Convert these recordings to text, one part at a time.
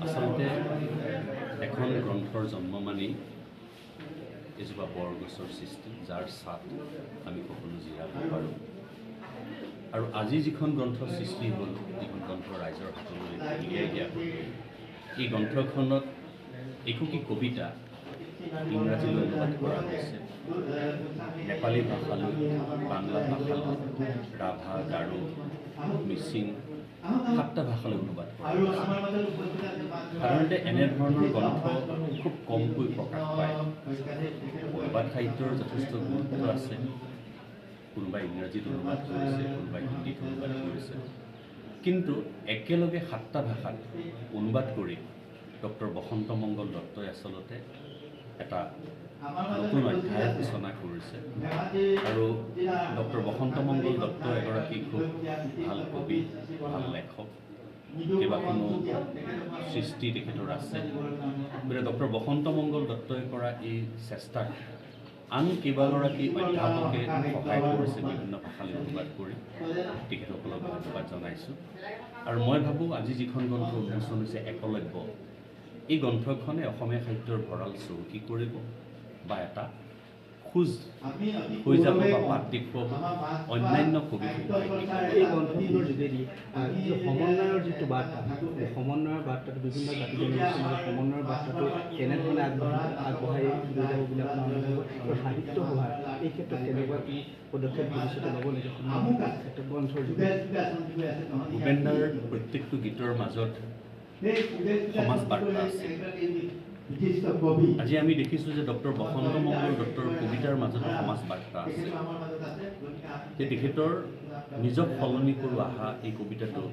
আচলতে এখন গ্ৰন্থৰ জন্ম মানেই এজোপা বৰগছৰ সৃষ্টি, যাৰ ছাট আমি সকলো জিৰাব পাৰোঁ। আৰু আজি যিখন গ্ৰন্থৰ সৃষ্টি হ'ল, যিখন গ্ৰন্থ ৰাইজৰ হাতলৈ উলিয়াই দিয়া হ'ল, এই গ্ৰন্থখনত একোটি কবিতা ইংৰাজীলৈ অনুবাদ কৰা হৈছে, নেপালী ভাষালৈ, বাংলা ভাষালৈ, ৰাভা, গাৰো, মিচিং 7টা ভাষালৈ অনুবাদ কৰা হৈছে। সাধাৰণতে এনেধৰণৰ গ্ৰন্থ খুব কমকৈ প্ৰকাশ পায়। অনুবাদ সাহিত্যৰ যথেষ্ট গুৰুত্ব আছে। কোনোবাই ইংৰাজীত অনুবাদ কৰিছে, কোনোবাই হিন্দীত অনুবাদ কৰিছে, কিন্তু একেলগে 7টা ভাষাত অনুবাদ কৰি ডক্টৰ বসন্ত মংগল দত্তই আচলতে এটা নতুন অধ্যায়ৰ সূচনা কৰিছে। আৰু ডক্টৰ বসন্ত মংগল দত্ত এগৰাকী খুব ভাল কবি, ভাল লেখক, কেইবাখনো সৃষ্টি তেখেতৰ আছে। গতিকে ডক্টৰ বসন্ত মংগল দত্তই কৰা এই চেষ্টাক আন কেইবাগৰাকী অধ্যাপকে সহায় কৰিছে বিভিন্ন ভাষালৈ অনুবাদ কৰি। তেখেতসকলক ধন্যবাদ জনাইছোঁ। আৰু মই ভাবোঁ আজি যিখন গ্ৰন্থ উন্মোচন হৈছে একলব্য, এই গ্ৰন্থখনে অসমীয়া সাহিত্যৰ ভঁৰাল চহকী কৰিব বা এটা খোজ হৈ যাব বা পাত দেখুৱাব অন্যান্য কবি সাহিত্যিক। এই গ্ৰন্থখনৰ যোগেদি সমন্বয়ৰ যিটো বাৰ্তা, সমন্বয়ৰ বাৰ্তাটো বিভিন্ন জাতি জনগোষ্ঠীৰ সমন্বয়ৰ বাৰ্তাটো কেনেধৰণে আগবঢ়াই লৈ যাব বুলি আপোনাৰ অনুভৱ আৰু সাহিত্য সভাৰ এই ক্ষেত্ৰত কেনেকুৱা কি পদক্ষেপ ভৱিষ্যতে ল'ব লাগে ক্ষেত্ৰত গ্ৰন্থৰ যোগেদি? ভূপেন দাৰ প্ৰত্যেকটো গীতৰ মাজত সমাজ বাৰ্তা আছে। আজি আমি দেখিছোঁ যে ডক্টৰ বসন্ত মংগল দত্তৰ কবিতাৰ মাজত সমাজ বাৰ্তা আছে। তেখেতৰ নিজক সলনি কৰোঁ আহা এই কবিতাটো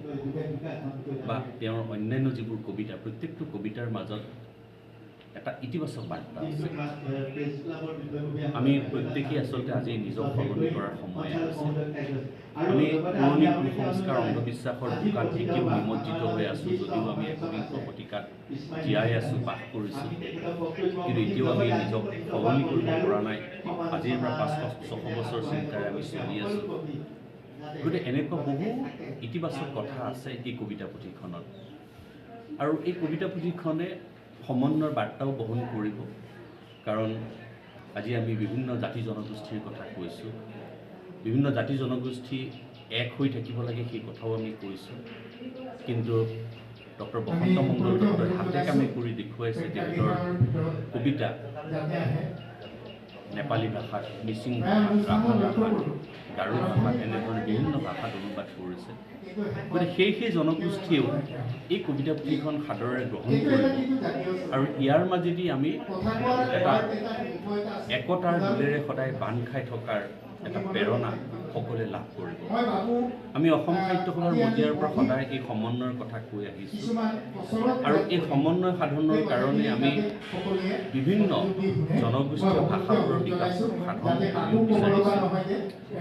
বা তেওঁৰ অন্যান্য যিবোৰ কবিতা, প্ৰত্যেকটো কবিতাৰ মাজত এটা ইতিবাচক বাৰ্তা আছে। আমি প্ৰত্যেকেই আচলতে আজি নিজক সলনি কৰাৰ সময় আছে। আমি পুৰণি কুসংস্কাৰ, অন্ধবিশ্বাসৰ বোকাত এতিয়াও নিমজ্জিত হৈ আছোঁ। যদিও আমি 21শ শতিকাত জীয়াই আছোঁ, বাস কৰিছোঁ, কিন্তু এতিয়াও আমি নিজক সলনি কৰিব পৰা নাই। আজিৰ পৰা 500-600 বছৰ চিন্তাৰে আমি চলি আছোঁ। গতিকে এনেকুৱা বহু ইতিবাচক কথা আছে এই কবিতা পুথিখনত। আৰু এই কবিতা পুথিখনে সমন্বয়ৰ বাৰ্তাও বহন কৰিব। কাৰণ আজি আমি বিভিন্ন জাতি জনগোষ্ঠীৰ কথা কৈছোঁ, বিভিন্ন জাতি জনগোষ্ঠী এক হৈ থাকিব লাগে, সেই কথাও আমি কৈছোঁ। কিন্তু ডক্টৰ বসন্ত মংগল দত্তই হাতে কামে কৰি দেখুৱাইছে তেখেতৰ কবিতা নেপালী ভাষাত, মিচিং ভাষাত, ৰাভা ভাষাত, গাৰো ভাষাত, এনেধৰণে বিভিন্ন ভাষাত অনুবাদ কৰিছে। গতিকে সেই জনগোষ্ঠীয়েও এই কবিতা পুথিখন সাদৰেৰে গ্ৰহণ কৰিব। আৰু ইয়াৰ মাজেদি আমি এটা একতাৰ দোলেৰে সদায় বান্ধ খাই থকাৰ এটা প্ৰেৰণা সকলোৱে লাভ কৰিব। আমি অসম সাহিত্য সভাৰ মজিয়াৰ পৰা সদায় এই সমন্বয়ৰ কথা কৈ আহিছোঁ। আৰু এই সমন্বয় সাধনৰ কাৰণে আমি বিভিন্ন জনগোষ্ঠীয় ভাষাবোৰৰ বিকাশ সাধন কৰিব বিচাৰিছোঁ।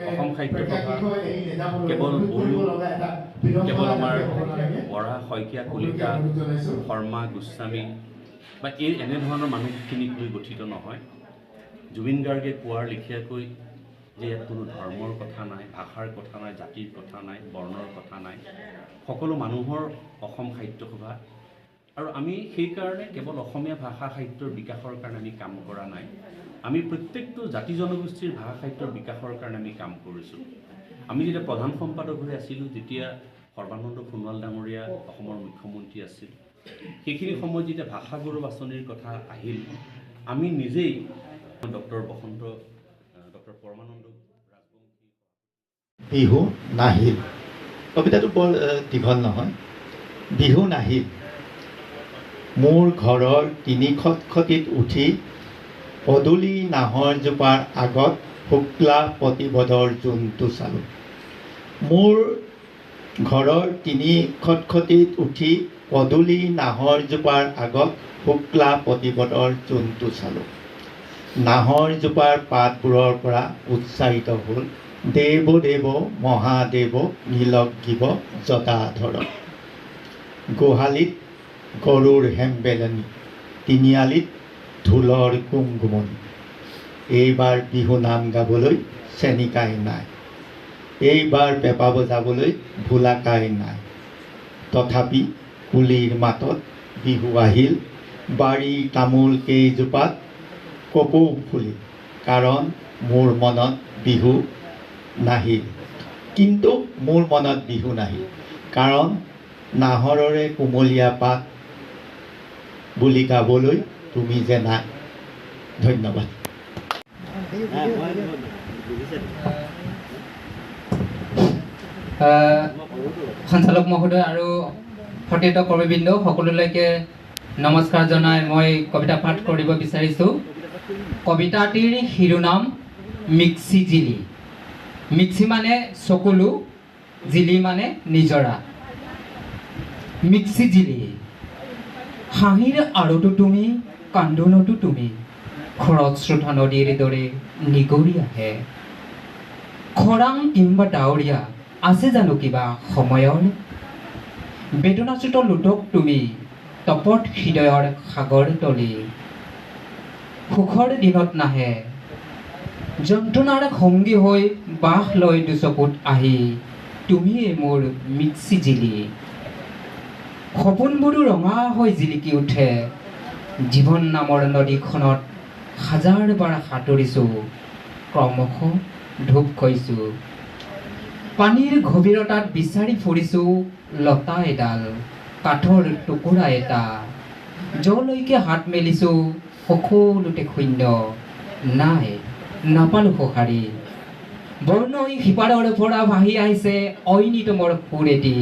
অসম সাহিত্য সভা কেৱল বড়ো, কেৱল আমাৰ বৰা, শইকীয়া, কলিতা, শৰ্মা, গোস্বামী বা এনেধৰণৰ মানুহখিনিক লৈ গঠিত নহয়। জুবিন গাৰ্গে কোৱাৰ লেখীয়াকৈ যে ইয়াত কোনো ধৰ্মৰ কথা নাই, ভাষাৰ কথা নাই, জাতিৰ কথা নাই, বৰ্ণৰ কথা নাই, সকলো মানুহৰ অসম সাহিত্য সভা। আৰু আমি সেইকাৰণে কেৱল অসমীয়া ভাষা সাহিত্যৰ বিকাশৰ কাৰণে আমি কাম কৰা নাই, আমি প্ৰত্যেকটো জাতি জনগোষ্ঠীৰ ভাষা সাহিত্যৰ বিকাশৰ কাৰণে আমি কাম কৰিছোঁ। আমি যেতিয়া প্ৰধান সম্পাদক হৈ আছিলোঁ, যেতিয়া সৰ্বানন্দ সোণোৱাল ডাঙৰীয়া অসমৰ মুখ্যমন্ত্ৰী আছিল, সেইখিনি সময়ত যেতিয়া ভাষা গৌৰৱ আঁচনিৰ কথা আহিল, আমি নিজেই ডক্টৰ পৰমানন্দ ৰাজবংশী বিহু নাহিল, কবিতাটো বৰ দীঘল নহয়। বিহু নাহিল, মোৰ ঘৰৰ 3 খটখটিত উঠি পদূলি নাহৰ জোপাৰ আগত শুক্লা প্ৰতিপদৰ জোনটো চালোঁ। মোৰ ঘৰৰ 3 খটখটিত উঠি পদূলি নাহৰ জোপাৰ আগত শুক্লা প্ৰতিপদৰ জোনটো চালোঁ। নাহৰ জোপাৰ পাতবোৰৰ পৰা উচ্চাৰিত হ'ল দেৱ দেৱ মহাদেৱ নীলগ্ৰীৱ জটাধৰ। গোহালিত গৰুৰ হেম্বেলনি, তিনিআলিত ঢোলৰ গুমগুমনি। এইবাৰ বিহু নাম গাবলৈ চেনিকাই নাই। এইবাৰ পেঁপা বজাবলৈ ভোলাকাই নাই। তথাপি কুলিৰ মাতত বিহু আহিল। বাৰীৰ তামোল কেইজোপাত কপৌ ফুলিল, কাৰণ মোৰ মনত বিহু নাহিল। কিন্তু মোৰ মনত বিহু নাহিল, কাৰণ নাহৰৰে কুমলীয়া পাত বুলি গাবলৈ তুমি যে নাই। ধন্যবাদ। সঞ্চালক মহোদয় আৰু সতীৰ্থ কৰ্মীবৃন্দ সকলোলৈকে নমস্কাৰ জনাই মই কবিতা পাঠ কৰিব বিচাৰিছোঁ। কবিতাটিৰ শিৰোনাম মিক্সি জিলি। মিক্সি মানে চকুলো, জিলি মানে নিজৰা। মিক্সি জিলি। হাঁহিৰ আৰতো তুমি, কান্দোনতো তুমি, খৰস্ৰোতা নদীৰ দৰে নিগৰি আহে। খৰাং কিম্বা ডাৱৰীয়া আছে জানো কিবা সময়ৰ? বেদনাচ্যুত লোটক তুমি, তপত হৃদয়ৰ সাগৰ তলি। সুখৰ দিনত নাহে, যন্ত্ৰণাৰ সংগী হৈ বাস লয় দুচকুত আহি, তুমিয়ে মোৰ মিক্সি জিলি। সপোনবোৰো ৰঙা হৈ জিলিকি উঠে, জীৱন নামৰ নদীখনত হাজাৰবাৰ সাঁতুৰিছোঁ, ক্ৰমশ ধূপ খৈছোঁ। পানীৰ গভীৰতাত বিচাৰি ফুৰিছোঁ লতা এডাল, কাঠৰ টুকুৰা এটা। যলৈকে হাত মেলিছোঁ সকলোতে শূন্য, নাই নাপালোঁ সঁহাৰি। বৰ্ণই সিপাৰৰ পৰা ভাহি আহিছে ঐনিতমৰ সুৰেদি।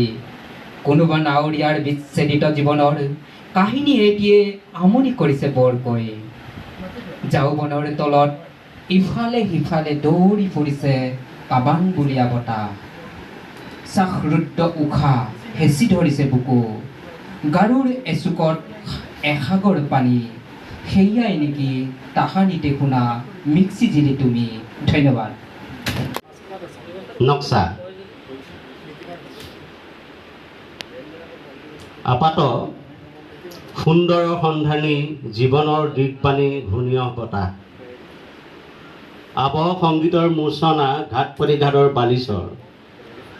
কোনোবা নাৱৰীয়াৰ বিচ্ছেদিত জীৱনৰ কাহিনী এটিয়ে আমনি কৰিছে বৰকৈ। ঝাউবনৰ তলত ইফালে সিফালে দৌৰি ফুৰিছে কাবাংগুলীয়া বতাহ। শ্বাসৰুদ্ধ উশাহ হেঁচি ধৰিছে বুকু, গাৰুৰ এচুকত এসাগৰ পানী। সেয়াই নেকি তাহানিতে শুনা মিক্সি জিলি তুমি। ধন্যবাদ। নক্সা। আপাত সুন্দৰ সন্ধানী জীৱনৰ দিগবাণী ঘূৰ্ণীয় বতাহ। আৱহ সংগীতৰ মূৰ্ছনা ঘাট প্ৰতিঘাটৰ বালিচৰ।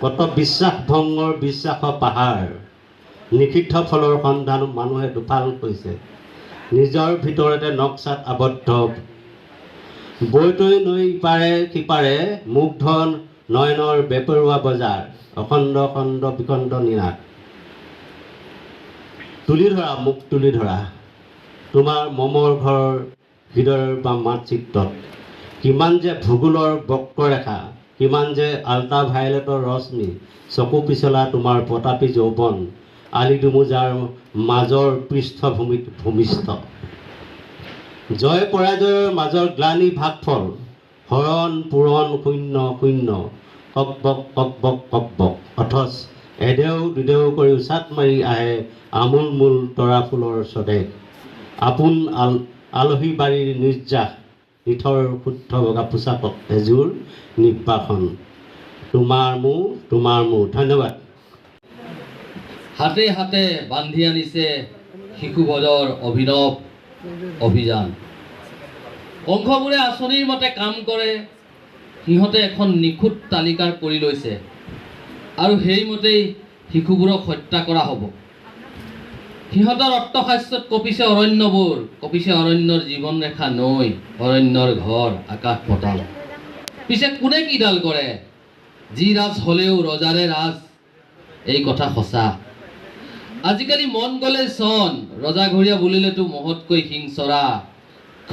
কত বিশ্বাস ভংগৰ বিশ্বাসৰ পাহাৰ। নিষিদ্ধ ফলৰ সন্ধান মানুহে দুফাল হৈছে, নিজৰ ভিতৰতে নক্সাত আবদ্ধ। বৈতৈ নৈ ইপাৰে সিপাৰে মুগ্ধ নয়নৰ বেপৰুৱা বজাৰ। অখণ্ড খণ্ড বিখণ্ড নিনাদ। তুলি ধৰা মোক তুলি ধৰা, তোমাৰ মমৰ ঘৰৰ হৃদয়ৰ বা মানচিত্ৰত। কিমান যে ভূগোলৰ বক্ৰৰেখা, কিমান যে আল্ট্ৰাভায়লেটৰ ৰশ্মি। চকু পিছলা তোমাৰ প্ৰতাপী যৌৱন, আলি দুমোজাৰ মাজৰ পৃষ্ঠভূমিত ভূমিষ্ঠ। জয় পৰাজয়ৰ মাজৰ গ্লানি ভাগফল, হৰণ পূৰণ শূন্য শূন্য। ককবক ককবক ককবক, অথচ এদেও দুদেও কৰি উচাত মাৰি আহে আমোল মূল তৰা ফুলৰ স্বদেশ। আপোন আলহী বাৰীৰ নিৰ্যাস, নিথৰ শুদ্ধ বগা পোচাকত এযোৰ নিৰ্বাসন। তোমাৰ মোৰ। ধন্যবাদ। হাতে হাতে বান্ধি আনিছে শিশুবধৰ অভিনৱ অভিযান। অংশবোৰে আঁচনিৰ মতে কাম কৰে, সিহঁতে এখন নিখুঁত তালিকাৰ কৰি লৈছে আৰু সেইমতেই শিশুবোৰক হত্যা কৰা হ'ব। সিহঁতৰ অট্টহাস্যত কঁপিছে অৰণ্যবোৰ, কঁপিছে অৰণ্যৰ জীৱন ৰেখা নৈ, অৰণ্যৰ ঘৰ আকাশ পতাল। পিছে কোনে কিডাল কৰে? যি ৰাজ হ'লেও ৰজাৰে ৰাজ, এই কথা সঁচা। আজিকালি মন গ'লে চন, ৰজাঘৰীয়া বুলিলেতো মহতকৈ হিংচৰা।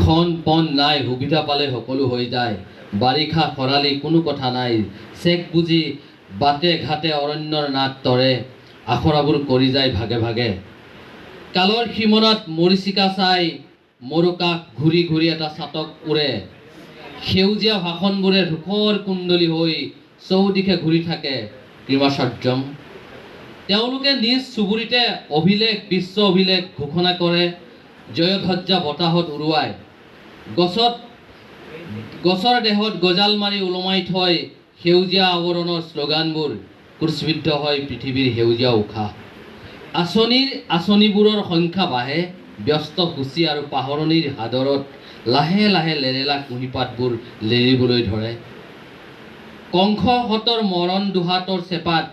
খন পণ নাই, সুবিধা পালে সকলো হৈ যায়। বাৰিষা খৰালি কোনো কথা নাই, চেক বুজি বাটে ঘাটে অৰণ্যৰ নাট তৰে। আখৰাবোৰ কৰি যায় ভাগে ভাগে। কালৰ সীমনাত মৰিচিকা চাই মৰুকাশ ঘূৰি ঘূৰি এটা চাটক উৰে। সেউজীয়া ভাষণবোৰে ধূসৰ কুণ্ডলী হৈ চৌদিশে ঘূৰি থাকে ক্ৰীমাচাৰ্যম। তেওঁলোকে নিজ চুবুৰীতে অভিলেখ বিশ্ব অভিলেখ ঘোষণা কৰে, জয়ধ্বজা বতাহত উৰুৱায়। গছৰ দেহত গজাল মাৰি ওলমাই থয় সেউজীয়া আৱৰণৰ শ্লোগানবোৰ। ক্ৰুশবিদ্ধ হয় পৃথিৱীৰ সেউজীয়া উশাহ। আঁচনিবোৰৰ সংখ্যা বাঢ়ে, ব্যস্ত সূচী আৰু পাহৰণিৰ হাদৰত লাহে লাহে লেৰেলা কুঁহিপাতবোৰ লেৰিবলৈ ধৰে। কংসহঁতৰ মৰণ দুহাতৰ চেপাত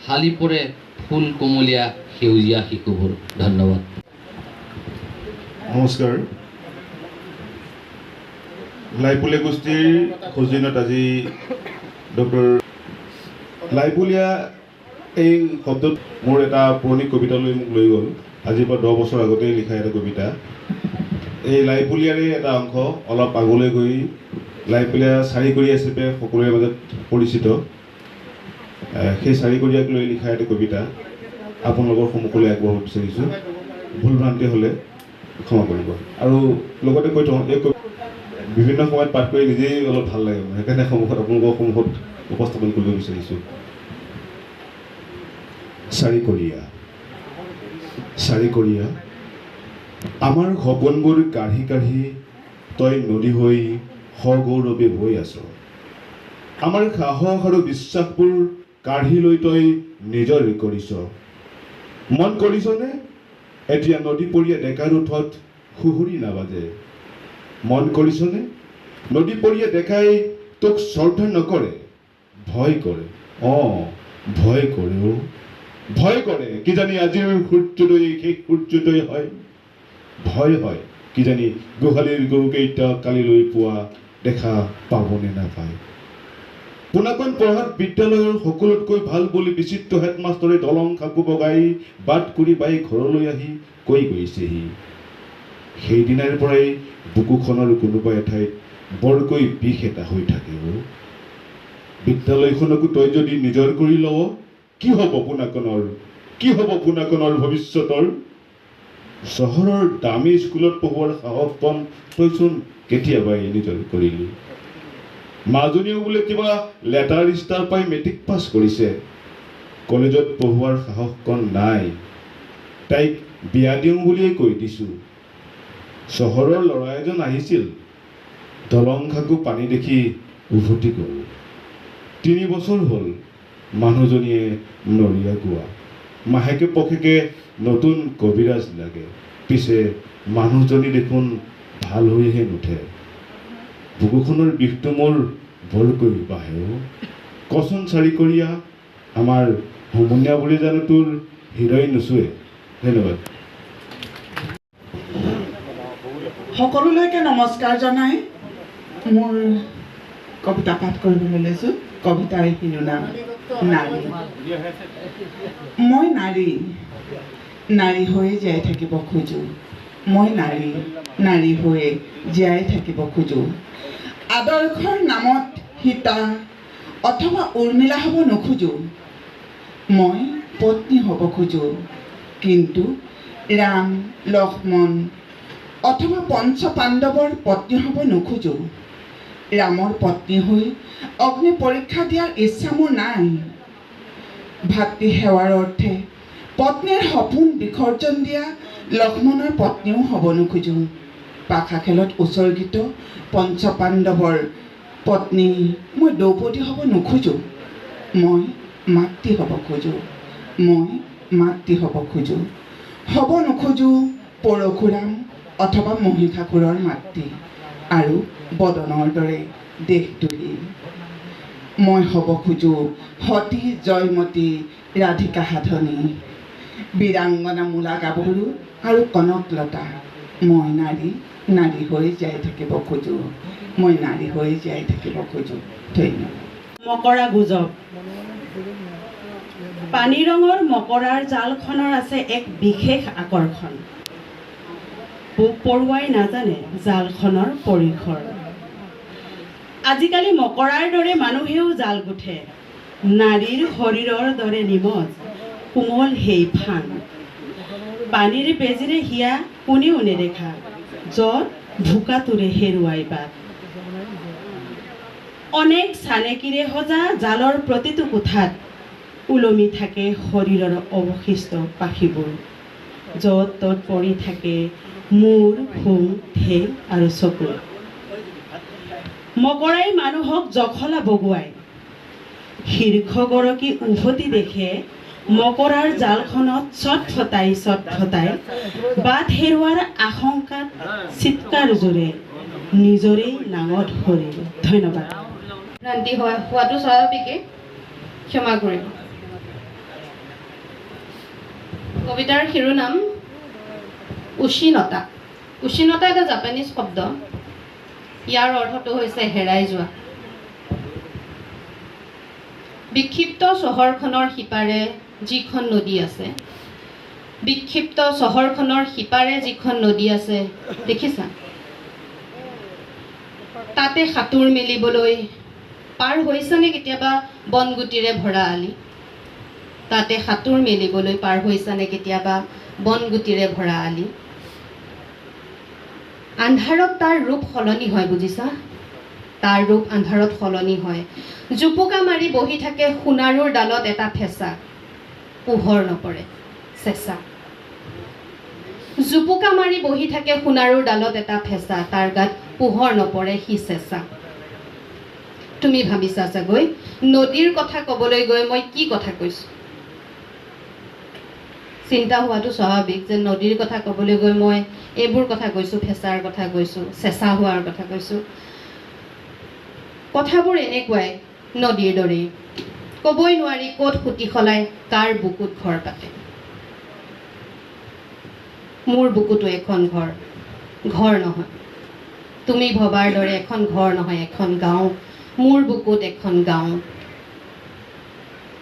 হালি পৰে ফুল কোমলীয়া সেউজীয়া শিশুবোৰ। ধন্যবাদ। নমস্কাৰ। লাইপুলীয়া গোষ্ঠীৰ সৌজন্যত আজি ডক্টৰ লাইপুলীয়া এই শব্দত মোৰ এটা পুৰণি কবিতালৈ মোক লৈ গ'ল। আজিৰ পৰা 10 বছৰ আগতেই লিখা এটা কবিতা। এই লাইপুলীয়াৰে এটা অংশ অলপ আগলৈ গৈ লাইপুলীয়া চাৰিকৰীয়া হিচাপে সকলোৰে মাজত পৰিচিত। সেই চাৰিকৰীয়াক লৈ লিখা এটা কবিতা আপোনালোকৰ সন্মুখলৈ আগবঢ়াব বিচাৰিছোঁ। ভুল ভ্ৰান্তি হ'লে ক্ষমা কৰিব। আৰু লগতে কৈ থওঁ, এই বিভিন্ন সময়ত পাঠ কৰি নিজেই অলপ ভাল লাগে, সেইকাৰণে আপোনালোকৰ সন্মুখত উপস্থাপন কৰিব বিচাৰিছোঁ। চাৰিকৰীয়া। চাৰিকৰীয়া আমাৰ সপোনবোৰ কাঢ়ি কাঢ়ি তই নদী হৈ সগৌৰৱে বৈ আছ। আমাৰ সাহস আৰু বিশ্বাসবোৰ কাঢ়ি লৈ তই নিজৰ কৰিছ। মন কৰিছনে এতিয়া নদীপৰীয়া ডেকাৰ ওঠত সুহুৰি নাবাজে? মন কৰিছনে নদীপৰীয়া ডেকাই তোক শ্ৰদ্ধা নকৰে, ভয় কৰে। ভয় কৰে। ভয় কৰে কিজানি আজিৰ সূৰ্যোদয় শেষ সূৰ্যোদয় হয়। ভয় হয় কিজানি গোহালিৰ গৰুকেইটা কালিলৈ পুৱা দেখা পাবনে নাপায়। পোনাকণ পঢ়াত বিদ্যালয়ৰ সকলোতকৈ ভাল বুলি বিচিত্ৰ হেডমাষ্টৰে দলং খাকু বগাই বাট কৰি বাই ঘৰলৈ আহি কৈ গৈছেহি। সেইদিনাৰ পৰাই বুকুখনৰ কোনোবা এঠাইত বৰকৈ বিষ এটা হৈ থাকে। বিদ্যালয়খনকো তই যদি নিজৰ কৰি লৱ, কি হ'ব পোনাকণৰ? কি হ'ব পোনাকণৰ ভৱিষ্যতৰ? চহৰৰ দামী স্কুলত পঢ়োৱাৰ সাহসকণ তইচোন কেতিয়াবাই নিজৰ কৰিলি। মাজনীও বোলে কিবা লেটাৰ ষ্টাৰ পাই মেট্ৰিক পাছ কৰিছে, কলেজত পঢ়োৱাৰ সাহসকণ নাই। তাইক বিয়া দিওঁ বুলিয়েই কৈ দিছোঁ। চহৰৰ ল'ৰা এজন আহিছিল, দলং খাকু পানী দেখি উভতি গ'ল। 3 বছৰ হ'ল মানুহজনীয়ে নৰিয়া গোৱা। মাহেকে পষেকে নতুন কবিৰাজ লাগে, পিছে মানুহজনী দেখোন ভাল হৈহে নুঠে। বুকুখনৰ বিষটো মোৰ বৰকৈ বাঢ়ে। কচোন চাৰিকৰীয়া, আমাৰ হুমুনীয়া বুলি জানো তোৰ হৃদয় নুচুৱে? ধন্যবাদ। সকলোলৈকে নমস্কাৰ জনাই মোৰ কবিতা পাঠ কৰিবলৈ লৈছোঁ। কবিতাৰ শিৰোনাম নাৰী। মই নাৰী, নাৰী হৈয়ে জীয়াই থাকিব খোজোঁ। মই নাৰী, নাৰী হৈয়ে জীয়াই থাকিব খোজোঁ। আদৰ্শৰ নামত সীতা অথবা উৰ্মিলা হ'ব নোখোজোঁ। মই পত্নী হ'ব খোজোঁ, কিন্তু ৰাম, লক্ষ্মণ অথবা পঞ্চ পাণ্ডৱৰ পত্নী হ'ব নোখোজোঁ। ৰামৰ পত্নী হৈ অগ্নি পৰীক্ষা দিয়াৰ ইচ্ছা মোৰ নাই। ভাতৃ সেৱাৰ অৰ্থে পত্নীৰ সপোন বিসৰ্জন দিয়া লক্ষ্মণৰ পত্নীও হ'ব নোখোজোঁ। পাশা খেলত উৎসৰ্গিত পঞ্চ পাণ্ডৱৰ পত্নী মই দ্ৰৌপদী হ'ব নোখোজোঁ। মই মাতৃ হ'ব খোজোঁ। মই মাতৃ হ'ব খোজোঁ। হ'ব নোখোজোঁ পৰশুৰাম অথবা মহিষাসুৰৰ মাতৃ আৰু বদনৰ দৰে দেশদ্ৰোহী। মই হ'ব খোজোঁ সতী, জয়মতী, ৰাধিকা সাধনী, বীৰাংগনা, মূলা গাভৰু আৰু কনকলতা। মই নাৰী, নাৰী হৈ জীয়াই থাকিব খোজোঁ। মই নাৰী হৈ জীয়াই থাকিব খোজোঁ। ধন্যবাদ। মকৰা গুজব। পানী ৰঙৰ মকৰাৰ জালখনৰ আছে এক বিশেষ আকৰ্ষণ। পোক পৰুৱাই নাজানে জালখনৰ পৰিসৰ। আজিকালি মকৰাৰ দৰে মানুহেও জাল গুঠে। নাৰীৰ শৰীৰৰ দৰে নিমজ কোমল সেই ফান। পানীৰ বেজীৰে হিয়া কোনেও নেদেখা, য'ত ভোকাটোৰে হেৰুৱাই বাট। অনেক চানেকিৰে সজা জালৰ প্ৰতিটো কোঠাত ওলমি থাকে শৰীৰৰ অৱশিষ্ট পাখিবোৰ। য'ত ত'ত পৰি থাকে মূৰ, শুং, ঠেং আৰু চকু। মকৰাই মানুহক জখলা বগুৱাই। শীৰ্ষগৰাকী উভতি দেখে মকৰাৰ জালখনত চটফটাই বাট হেৰুৱাৰ আশংকাত চিৎকাৰ জোৰে নিজৰেই নাঙত সৰিল। ধন্যবাদ। ভ্ৰান্তি হোৱাটো স্বাভাৱিকেই, ক্ষমা কৰিব। কবিতাৰ শিৰোনাম উশীনতা। উশীনতা এটা জাপানীজ শব্দ। ইয়াৰ অৰ্থটো হৈছে হেৰাই যোৱা। বিক্ষিপ্ত চহৰখনৰ সিপাৰে যিখন নদী আছে, বিক্ষিপ্ত চহৰখনৰ সিপাৰে যিখন নদী আছে, দেখিছা? তাতে সাঁতোৰ মেলিবলৈ পাৰ হৈছেনে কেতিয়াবা বনগুটিৰে ভৰা আলি? তাতে সাঁতোৰ মেলিবলৈ পাৰ হৈছেনে কেতিয়াবা বনগুটিৰে ভৰা আলি? আন্ধাৰত তাৰ ৰূপ সলনি হয়, বুজিছা? তাৰ ৰূপ আন্ধাৰত সলনি হয়। জুপুকা মাৰি বহি থাকে সোণাৰুৰ ডালত এটা ফেঁচা, পোহৰ নপৰে, চেঁচা। জুপুকা মাৰি বহি থাকে সোণাৰুৰ ডালত এটা ফেঁচা, তাৰ গাত পোহৰ নপৰে, সি চেঁচা। তুমি ভাবিছা চাগৈ নদীৰ কথা ক'বলৈ গৈ মই কি কথা কৈছোঁ? চিন্তা হোৱাটো স্বাভাৱিক যে নদীৰ কথা ক'বলৈ গৈ মই এইবোৰ কথা কৈছোঁ, ফেঁচাৰ কথা কৈছোঁ, চেঁচা হোৱাৰ কথা কৈছোঁ। কথাবোৰ এনেকুৱাই, নদীৰ দৰেই। ক'বই নোৱাৰি ক'ত সুতি সলাই কাৰ বুকুত ঘৰ পাতে। মোৰ বুকুতো এখন ঘৰ, ঘৰ নহয়। তুমি ভবাৰ দৰে এখন ঘৰ নহয়, এখন গাঁও। মোৰ বুকুত এখন গাঁও,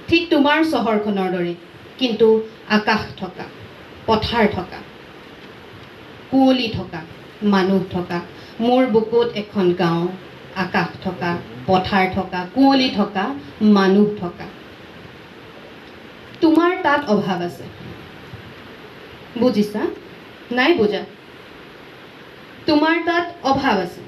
ঠিক তোমাৰ চহৰখনৰ দৰে, কিন্তু আকাশ থকা, পথাৰ থকা, কুঁৱলী থকা, মানুহ থকা। মোৰ বুকুত এখন গাঁও, আকাশ থকা, পথাৰ থকা, কুঁৱলী থকা, মানুহ থকা। তোমাৰ তাত অভাৱ আছে, বুজিছা? নাই বুজা? তোমাৰ তাত অভাৱ আছে।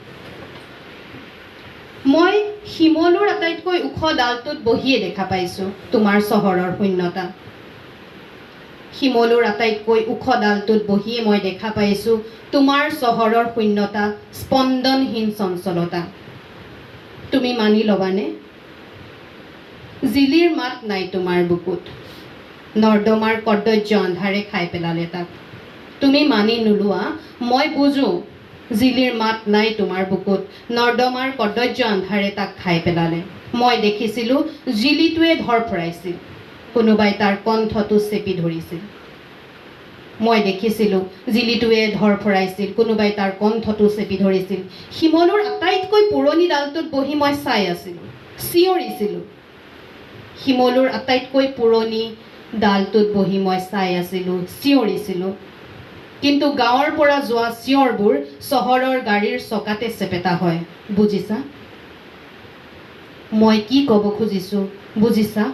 মই শিমলুৰ আটাইতকৈ ওখ ডালটোত বহিয়ে দেখা পাইছোঁ তোমাৰ চহৰৰ শূন্যতা। শিমলুৰ আটাইতকৈ ওখ ডালটোত বহিয়ে মই দেখা পাইছোঁ তোমাৰ চহৰৰ শূন্যতা, স্পন্দনহীন চঞ্চলতা। তুমি মানি ল'বানে? জিলিৰ মাত নাই তোমাৰ বুকুত, নৰ্দমাৰ কদৰ্য আন্ধাৰে খাই পেলালে তাক। তুমি মানি নোলোৱা, মই বুজো। জিলিৰ মাত নাই তোমাৰ বুকুত, নৰ্দমাৰ কদৰ্য আন্ধাৰে তাক খাই পেলালে। মই দেখিছিলোঁ জিলিটোৱে ধৰফৰাইছিল, কোনোবাই তাৰ কণ্ঠটো চেপি ধৰিছিল। মই দেখিছিলোঁ জিলিটোৱে ধৰফৰাইছিল, কোনোবাই তাৰ কণ্ঠটো চেপি ধৰিছিল। শিমলুৰ আটাইতকৈ পুৰণি ডালটোত বহি মই চাই আছিলোঁ, চিঞৰিছিলোঁ। শিমলুৰ আটাইতকৈ পুৰণি ডালটোত বহি মই চাই আছিলোঁ, চিঞৰিছিলোঁ। কিন্তু গাঁৱৰ পৰা যোৱা চিঞৰবোৰ চহৰৰ গাড়ীৰ চকাতে চেপেটা হয়, বুজিছা? মই কি ক'ব খুজিছোঁ বুজিছা?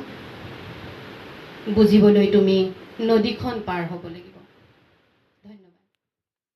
বুজিবলৈ তুমি নদীখন পাৰ হ'ব লাগিব।